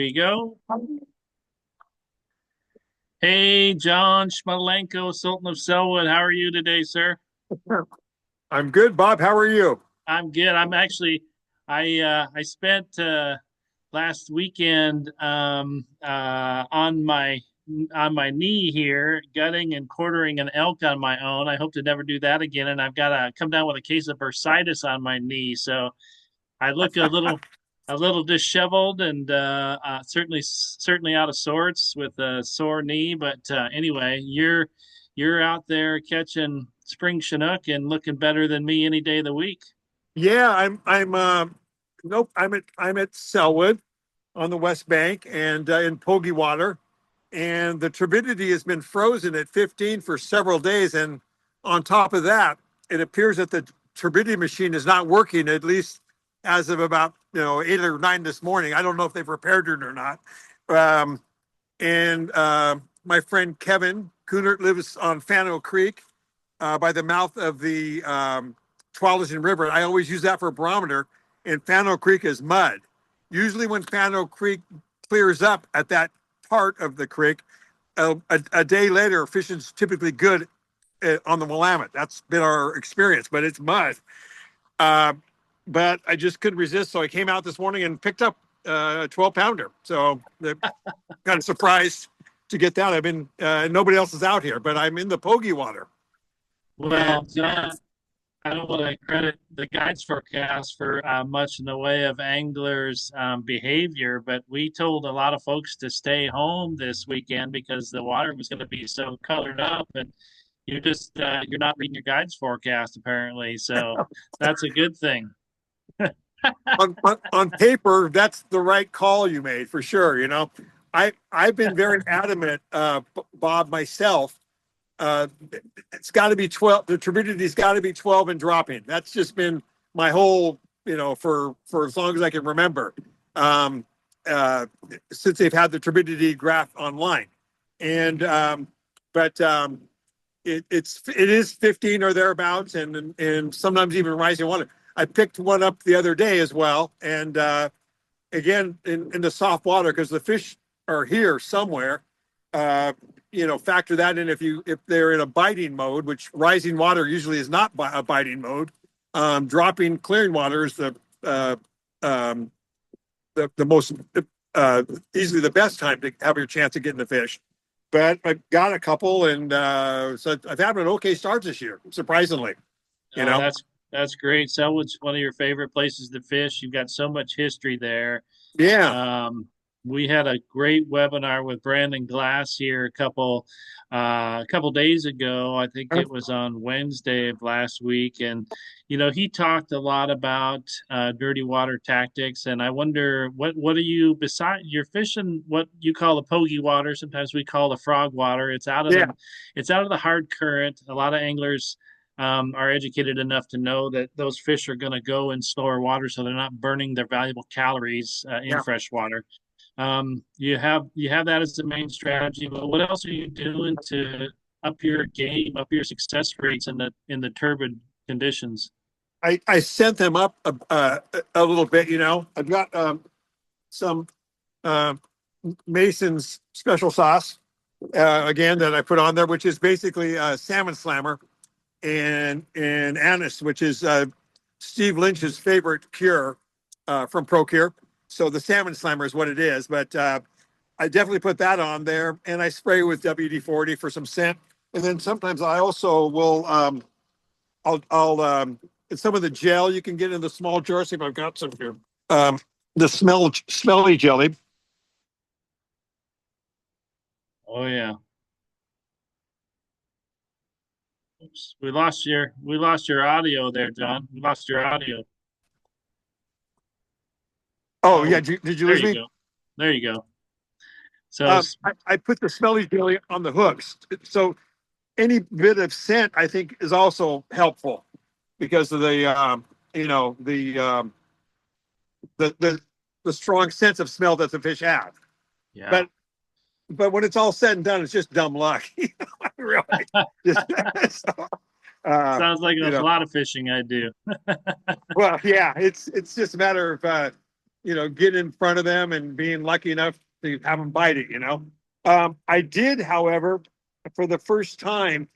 we go. Hey, John Shmilenko, Sultan of Sellwood. How are you today, sir? I'm good, Bob. How are you? I'm good. I spent last weekend on my knee here, gutting and quartering an elk on my own. I hope to never do that again, and I've got to come down with a case of bursitis on my knee. So I look a little disheveled and certainly out of sorts with a sore knee. But anyway, you're out there catching spring Chinook and looking better than me any day of the week. Yeah, I'm nope, I'm at Sellwood on the West Bank and in Poggy Water, and the turbidity has been frozen at 15 for several days, and on top of that, it appears that the turbidity machine is not working, at least as of about 8 or 9 this morning. I don't know if they've repaired it or not. Um, and My friend Kevin Coonert lives on Fano Creek by the mouth of the Tualatin River. I always use that for a barometer, and Fano Creek is mud. Usually, when Fano Creek clears up at that part of the creek, a day later, fishing's typically good on the Willamette. That's been our experience, but it's mud. Uh, but I just couldn't resist, so I came out this morning and picked up a 12 pounder. So kind of surprised to get that. I've been nobody else is out here, but I'm in the Poggy water. Well, John, I don't want to credit the guides forecast for much in the way of anglers' behavior, but we told a lot of folks to stay home this weekend because the water was going to be so colored up, and you're not reading your guides forecast apparently, so that's a good thing. On paper, that's the right call you made for sure. I've been very adamant, Bob, myself. Uh, it's got to be 12. The turbidity's got to be 12 and dropping. That's just been my whole, for as long as I can remember, um, uh, since they've had the turbidity graph online. And but it is 15 or thereabouts, and sometimes even rising water. I picked one up the other day as well, and again in the soft water because the fish are here somewhere. Uh, Factor that in if they're in a biting mode, which rising water usually is not a biting mode. Dropping clearing water is uh, um, the most uh, easily the best time to have your chance of getting the fish. But I got a couple, and so I've had an okay start this year, surprisingly. You Oh, know, that's great. Selwood's one of your favorite places to fish. You've got so much history there. yeah. Um, we had a great webinar with Brandon Glass here a couple days ago. I think it was on Wednesday of last week, and he talked a lot about dirty water tactics. And I wonder what are you beside you're fishing what you call the pogey water. Sometimes we call the frog water. Yeah. It's out of the hard current. A lot of anglers are educated enough to know that those fish are going to go in slower water, so they're not burning their valuable calories in Yeah. fresh water. You have that as the main strategy, but what else are you doing to up your game, up your success rates in the turbid conditions? I sent them up a little bit. I've got some uh, Mason's special sauce again that I put on there, which is basically salmon slammer and anise, which is Steve Lynch's favorite cure from ProCure. So the salmon slammer is what it is, but I definitely put that on there, and I spray with WD-40 for some scent. And then sometimes I also will I'll it's some of the gel you can get in the small jar. See if I've got some here. The smelly jelly. Oh yeah. Oops. We lost your audio there, John. We lost your audio. Oh yeah, Oh, did you there lose you me? go. There you go. So I put the smelly jelly on the hooks, so any bit of scent I think is also helpful because of the you know the the strong sense of smell that the fish have. yeah. But when it's all said and done, it's just dumb luck. Really. Just, so, uh, Sounds like you a know, lot of fishing I do. well, yeah, it's just a matter of get in front of them and being lucky enough to have them bite it. I did, however, for the first time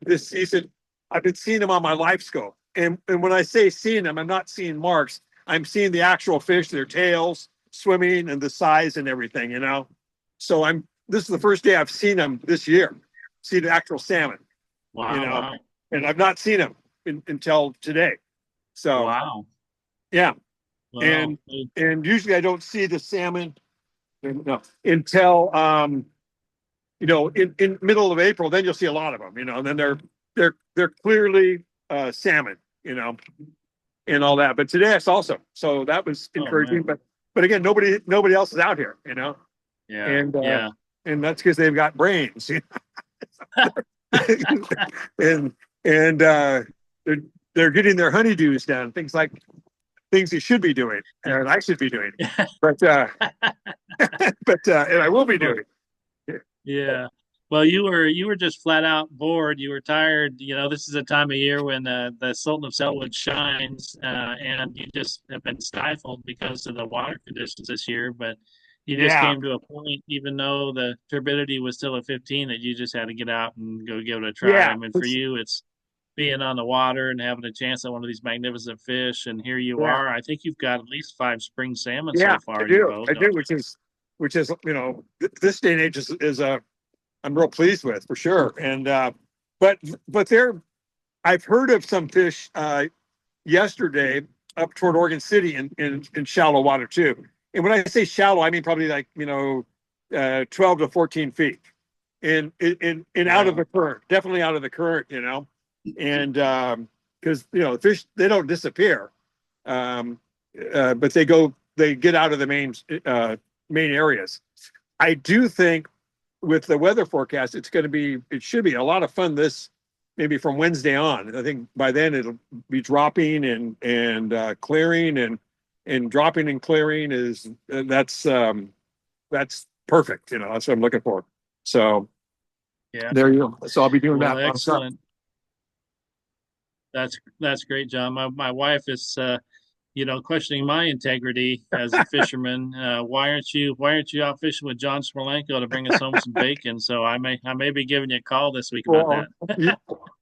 this season, I've been seeing them on my live scope. And when I say seeing them, I'm not seeing marks. I'm seeing the actual fish, their tails swimming and the size and everything. So this is the first day I've seen them this year, see the actual salmon, you Wow, know, wow, and I've not seen them until today. So wow. yeah, Well, and and usually I don't see the salmon until in middle of April. Then you'll see a lot of them. And then they're clearly salmon. And all that. But today I saw some, so that was oh encouraging. man, But again, nobody else is out here. yeah, And yeah. and that's because they've got brains. and and they're they're getting their honeydews done, things you should be doing and I should be doing, but and I will be Well, doing. yeah. Well, you were just flat out bored. You were tired. This is a time of year when the Sultan of Sellwood shines, and you just have been stifled because of the water conditions this year. But you just Yeah, came to a point, even though the turbidity was still at 15, that you just had to get out and go give it a try. yeah, I mean, for you, it's being on the water and having a chance at one of these magnificent fish. And here you yeah, are. I think you've got at least five spring salmon yeah. so I far in your do, boat, I do, don't which is this day and age is I'm real pleased with for sure. And but there, I've heard of some fish yesterday up toward Oregon City in shallow water too. And when I say shallow, I mean probably like 12 to 14 feet, and you? out of Yeah. the current, definitely out of the current. And because the fish, they don't disappear, um, but they get out of the main areas. I do think with the weather forecast, it should be a lot of fun maybe from Wednesday on. I think by then it'll be dropping and clearing, and dropping and clearing that's perfect. That's what I'm looking for. So Yeah. there you go. So I'll be doing Well, that on Sunday. excellent. That's great, John. My wife is questioning my integrity as a fisherman. Why aren't you out fishing with John Shmilenko to bring us home some bacon? So I may be giving you a call this week about Well, that.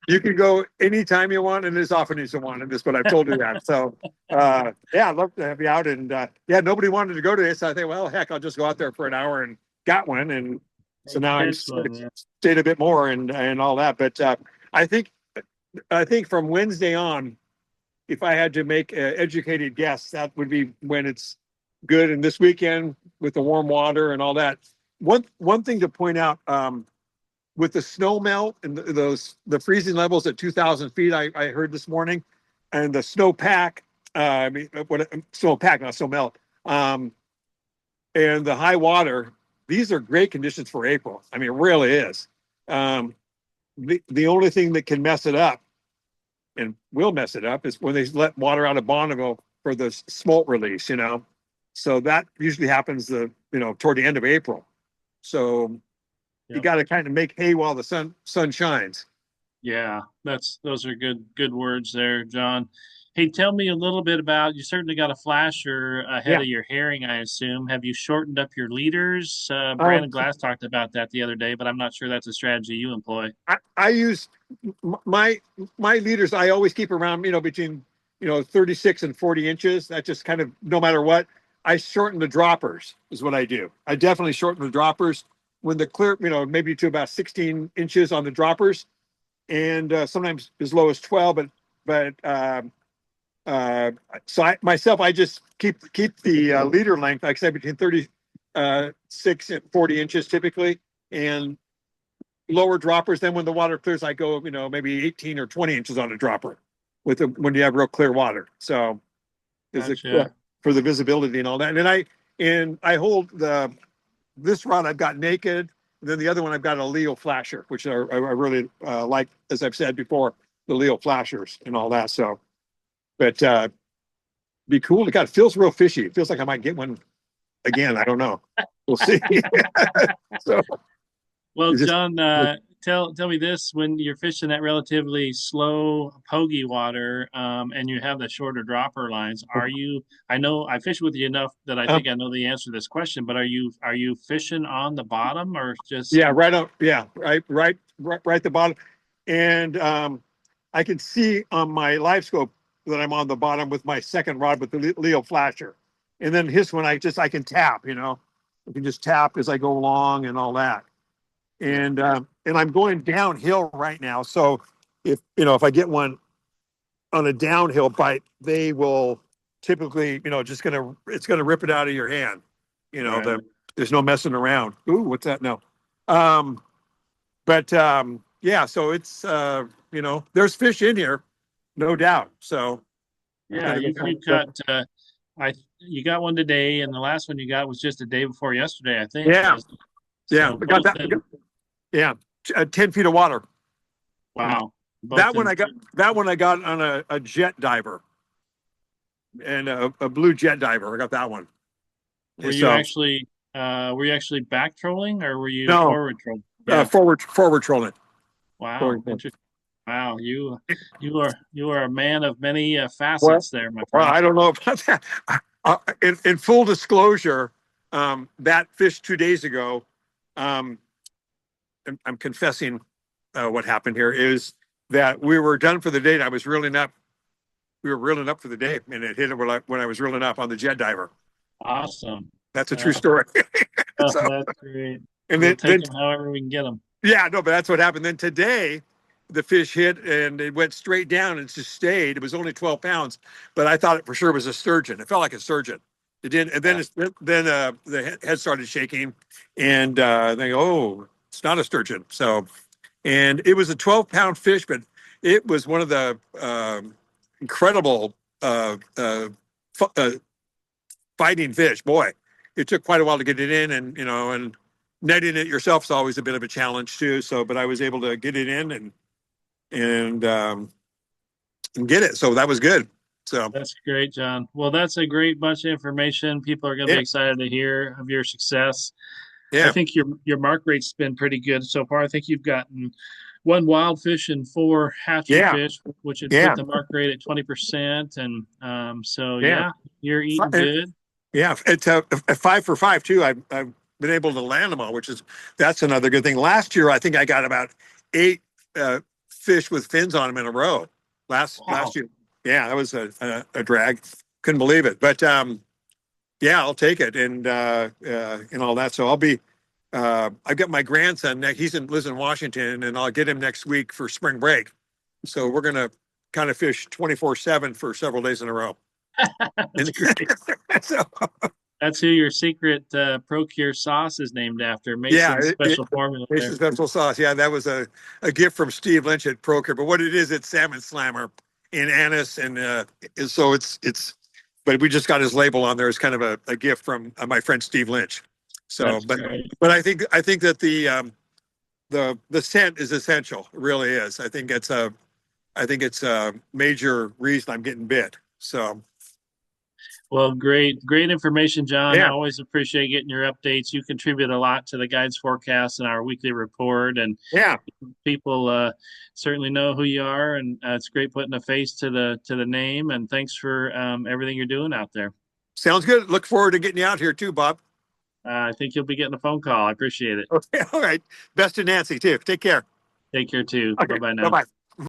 you can go anytime you want and as often as you want. And this, but I've told you that. So, yeah, I'd love to have you out. And yeah, nobody wanted to go to this. So I think, well, heck, I'll just go out there for an hour and got one. And so now I'm Excellent. Yeah. stayed a bit more and all that. But I think I think from Wednesday on, if I had to make an educated guess, that would be when it's good. And this weekend with the warm water and all that. One thing to point out. With the snow melt and the freezing levels at 2,000 feet, I heard this morning, and the snow pack, I mean, snow pack, not snow melt, and the high water. These are great conditions for April. I mean, it really is. Um, the only thing that can mess it up, and will mess it up, is when they let water out of Bonneville for the smolt release. So that usually happens toward the end of April. So you Yep. got to kind of make hay while the sun shines. Yeah. Those are good words there, John. Hey, tell me a little bit about, you certainly got a flasher ahead Yeah. of your herring, I assume. Have you shortened up your leaders? Um, Brandon Glass talked about that the other day, but I'm not sure that's a strategy you employ. I use my leaders. I always keep around, between 36 and 40 inches. That just kind of, no matter what. I shorten the droppers is what I do. I definitely shorten the droppers when the clear, maybe to about 16 inches on the droppers, and sometimes as low as 12. But uh, so I just keep the leader length, like I said, between 36 and 40 inches typically, and lower droppers. Then when the water clears, I go, maybe 18 or 20 inches on a dropper when you have real clear water. So is it Gotcha. for the visibility and all that. And I hold this rod I've got naked. And then the other one I've got a Leo flasher, which I really like, as I've said before, the Leo flashers and all that. So, but be cool. God, it feels real fishy. It feels like I might get one again. I don't know. We'll see. So Well, it's just John, tell me this: when you're fishing that relatively slow pogey water, and you have the shorter dropper lines, are you? I know I fish with you enough that I Um, think I know the answer to this question, but are you fishing on the bottom or just? yeah, right up. Yeah, right at the bottom. And I can see on my live scope that I'm on the bottom with my second rod with the Leo flasher. And then his one, I can tap, I can just tap as I go along and all that. And I'm going downhill right now. So if I get one on a downhill bite, they will typically, it's gonna rip it out of your hand. Right. There's no messing around. Ooh, what's that? No. Um, but yeah, so it's there's fish in here, no doubt. So Yeah, gonna be you got you got one today, and the last one you got was just a day before yesterday, I think. yeah, Was yeah. so I got both that. Yeah, 10 feet of water. And wow, both that one in. I got. That one I got on a jet diver and a blue jet diver. I got that one. Were And you so actually back trolling or were you no, forward trolling? Yeah. forward trolling. Wow. Forward. Interesting. Wow. You are a man of many Well, facets there, my well, friend. I don't know about that. In full disclosure, that fish 2 days ago, um, I'm confessing what happened here is that we were done for the day. And I was reeling up. We were reeling up for the day, and it hit it when I was reeling up on the jet diver. Awesome. That's a true Uh, story. So, that's great. and We'll take then them however we can get them. yeah, no, but that's what happened. Then today, the fish hit and it went straight down and just stayed. It was only 12 pounds, but I thought it for sure was a sturgeon. It felt like a sturgeon. It didn't. And then Wow. the head started shaking, and they go, oh, it's not a sturgeon. So, and it was a 12-pound fish, but it was one of the incredible fighting fish. Boy, it took quite a while to get it in, and netting it yourself is always a bit of a challenge too. So, but I was able to get it in and get it. So that was good. So That's great, John. Well, that's a great bunch of information. People are going to be yeah, excited to hear of your success. I yeah, think your mark rate's been pretty good so far. I think you've gotten one wild fish and four hatchery yeah, fish, which would put yeah, the mark rate at 20%. And so, yeah, yeah, you're eating good. yeah. It's a 5 for 5 too. I've been able to land them all, that's another good thing. Last year, I think I got about 8 uh, fish with fins on them in a row. Last Wow. year, yeah, that was a drag. Couldn't believe it, but yeah, I'll take it and all that. So I've got my grandson. Lives in Washington, and I'll get him next week for spring break. So we're gonna kind of fish 24/7 for several days in a row. That's And great. so That's who your secret Procure sauce is named after. yeah, Mason's special formula it's there. a special sauce. Yeah, that was a gift from Steve Lynch at Proker. But what it is, it's salmon slammer in anise, and so it's. But we just got his label on there as kind of a gift from my friend Steve Lynch. So, That's but great. but I think that the scent is essential. It really is. I think it's a major reason I'm getting bit. So Well, great information, John. I yeah, always appreciate getting your updates. You contribute a lot to the guide's forecast and our weekly report, and yeah, people certainly know who you are. And it's great putting a face to the name. And thanks for everything you're doing out there. sounds good. Look forward to getting you out here too, Bob. I think you'll be getting a phone call. I appreciate it. Okay, all right. Best to Nancy too. Take care. Take care too. Bye Okay, bye bye now. bye.